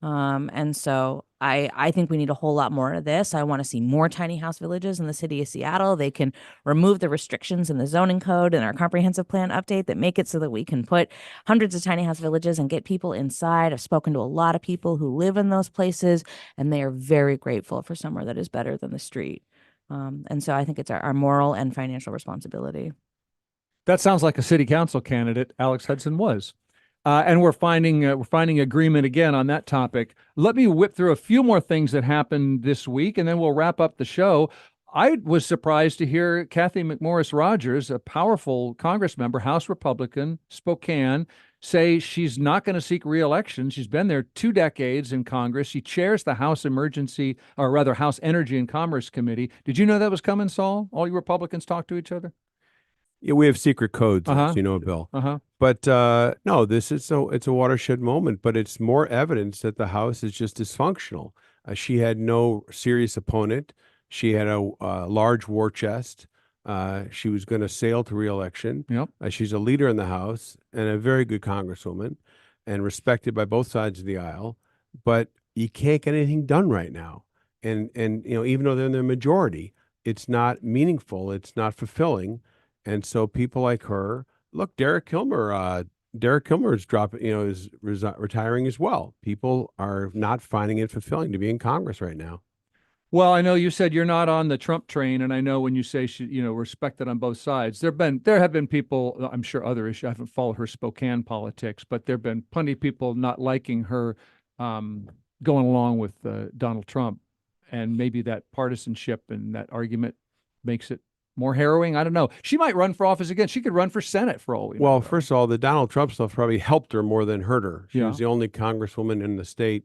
And so I think we need a whole lot more of this. I want to see more tiny house villages in the city of Seattle. They can remove the restrictions in the zoning code and our comprehensive plan update that make it so that we can put hundreds of tiny house villages and get people inside. I've spoken to a lot of people who live in those places, and they are very grateful for somewhere that is better than the street. And so I think it's our moral and financial responsibility. That sounds like a city council candidate Alex Hudson was. And we're finding agreement again on that topic. Let me whip through a few more things that happened this week, and then we'll wrap up the show. I was surprised to hear Kathy McMorris Rogers, a powerful Congress member, House Republican, Spokane, say she's not going to seek re-election. She's been there 2 decades in Congress. She chairs the House Energy and Commerce Committee. Did you know that was coming, Saul? All you Republicans talk to each other? Yeah, we have secret codes, as you know, Bill. But no, it's a watershed moment, but it's more evidence that the House is just dysfunctional. She had no serious opponent. She had a large war chest. She was going to sail to reelection. Yep. She's a leader in the House and a very good congresswoman and respected by both sides of the aisle. But you can't get anything done right now. And even though they're in the majority, it's not meaningful. It's not fulfilling. And so people like her, look, Derek Kilmer is dropping, is retiring as well. People are not finding it fulfilling to be in Congress right now. Well, I know you said you're not on the Trump train, and I know when you say she, respected on both sides, there have been people, I'm sure other issues. I haven't followed her Spokane politics, but there have been plenty of people not liking her going along with Donald Trump, and maybe that partisanship and that argument makes it more harrowing. I don't know. She might run for office again. She could run for Senate for all we know. Well, first of all, the Donald Trump stuff probably helped her more than hurt her. She was the only congresswoman in the state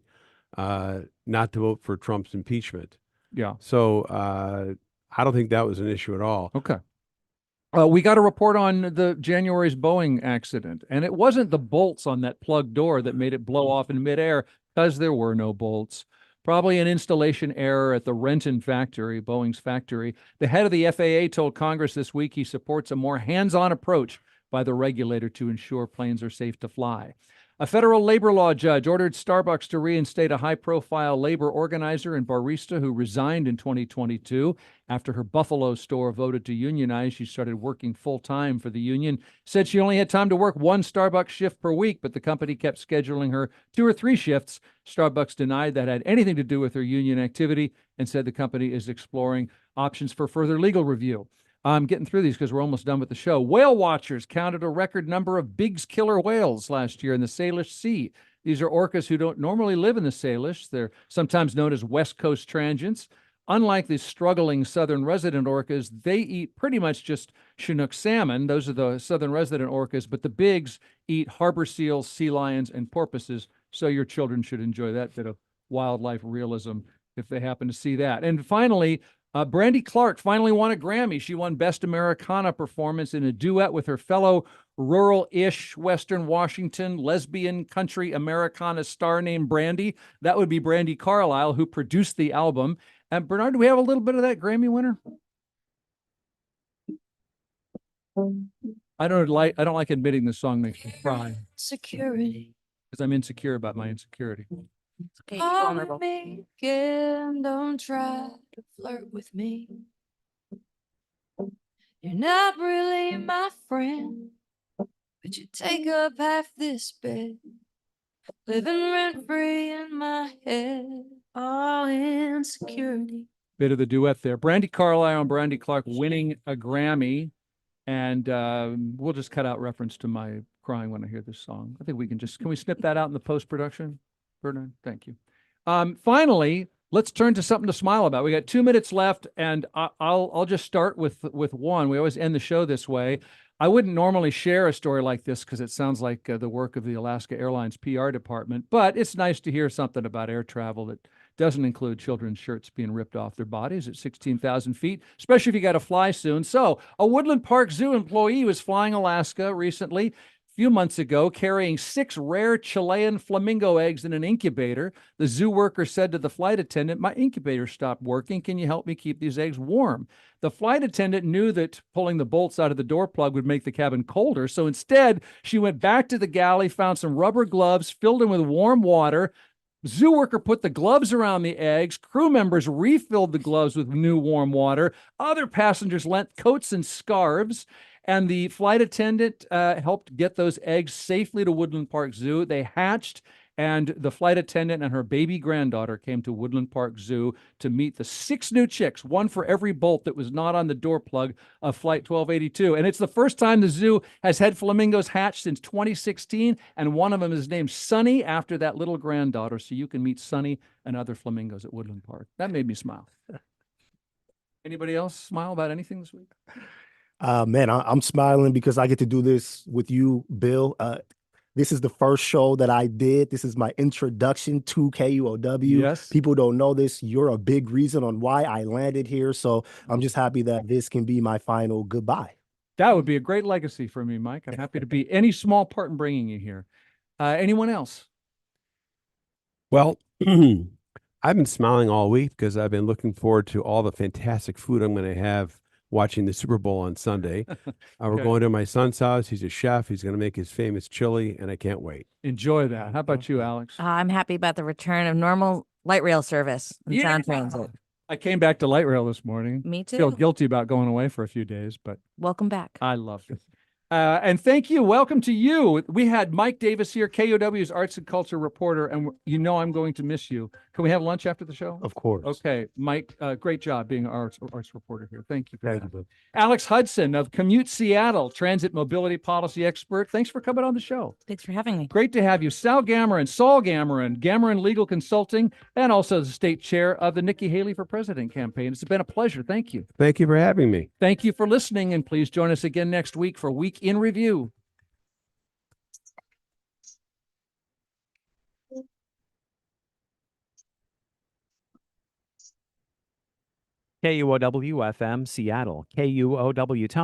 not to vote for Trump's impeachment. Yeah. So I don't think that was an issue at all. Okay. We got a report on the January's Boeing accident, and it wasn't the bolts on that plug door that made it blow off in midair, because there were no bolts. Probably an installation error at the Renton factory, Boeing's factory. The head of the FAA told Congress this week he supports a more hands-on approach by the regulator to ensure planes are safe to fly. A federal labor law judge ordered Starbucks to reinstate a high-profile labor organizer and barista who resigned in 2022 after her Buffalo store voted to unionize. She started working full-time for the union, said she only had time to work one Starbucks shift per week, but the company kept scheduling her 2 or 3 shifts. Starbucks denied that had anything to do with her union activity and said the company is exploring options for further legal review. I'm getting through these because we're almost done with the show. Whale watchers counted a record number of Biggs killer whales last year in the Salish Sea. These are orcas who don't normally live in the Salish. They're sometimes known as West Coast transients. Unlike the struggling southern resident orcas, they eat pretty much just Chinook salmon. Those are the southern resident orcas, but the Biggs eat harbor seals, sea lions, and porpoises. So your children should enjoy that bit of wildlife realism if they happen to see that. And finally, Brandy Clark finally won a Grammy. She won Best Americana Performance in a duet with her fellow rural-ish Western Washington lesbian country Americana star named Brandy. That would be Brandy Carlisle, who produced the album. And Bernard, do we have a little bit of that Grammy winner? I don't like admitting the song makes me cry. Security. Because I'm insecure about my insecurity. Okay, Call me again, don't try to flirt with me. You're not really my friend, but you take up half this bed, living rent free in my head. All insecurity. Bit of the duet there. Brandy Carlisle and Brandy Clark winning a Grammy. And we'll just cut out reference to my crying when I hear this song. I think can we snip that out in the post-production? Bernard, thank you. Finally, let's turn to something to smile about. We got 2 minutes left, and I'll just start with one. We always end the show this way. I wouldn't normally share a story like this because it sounds like the work of the Alaska Airlines PR department, but it's nice to hear something about air travel that doesn't include children's shirts being ripped off their bodies at 16,000 feet, especially if you got to fly soon. So a Woodland Park Zoo employee was flying Alaska recently, few months ago, carrying 6 rare Chilean flamingo eggs in an incubator. The zoo worker said to the flight attendant, "My incubator stopped working. Can you help me keep these eggs warm?" The flight attendant knew that pulling the bolts out of the door plug would make the cabin colder. So instead, she went back to the galley, found some rubber gloves, filled them with warm water. Zoo worker put the gloves around the eggs. Crew members refilled the gloves with new warm water. Other passengers lent coats and scarves. And the flight attendant helped get those eggs safely to Woodland Park Zoo. They hatched, and the flight attendant and her baby granddaughter came to Woodland Park Zoo to meet the 6 new chicks, one for every bolt that was not on the door plug of Flight 1282. And it's the first time the zoo has had flamingos hatched since 2016, and one of them is named Sunny after that little granddaughter, so you can meet Sunny and other flamingos at Woodland Park. That made me smile. Anybody else smile about anything this week? Man, I'm smiling because I get to do this with you, Bill. This is the first show that I did. This is my introduction to KUOW. Yes. People don't know this. You're a big reason on why I landed here. So I'm just happy that this can be my final goodbye. That would be a great legacy for me, Mike. I'm happy to be any small part in bringing you here. Anyone else? Well, I've been smiling all week because I've been looking forward to all the fantastic food I'm going to have watching the Super Bowl on Sunday. We're Okay. going to my son's house. He's a chef. He's going to make his famous chili, and I can't wait. Enjoy that. How about you, Alex? I'm happy about the return of normal light rail service and sound transit. I came back to light rail this morning. Me Feel too. guilty about going away for a few days, but Welcome back. I loved it. And thank you. Welcome to you. We had Mike Davis here, KUOW's arts and culture reporter, and you know I'm going to miss you. Can we have lunch after the show? Of course. Okay, Mike, great job being our arts reporter here. Thank you. For Thank that. you. Alex Hudson of Commute Seattle, transit mobility policy expert. Thanks for coming on the show. Thanks for having me. Great to have you. Saul Gamoran, Gamoran Legal Consulting, and also the state chair of the Nikki Haley for President campaign. It's been a pleasure. Thank you. Thank you for having me. Thank you for listening, and please join us again next week for Week in Review. KUOW FM Seattle, KUOW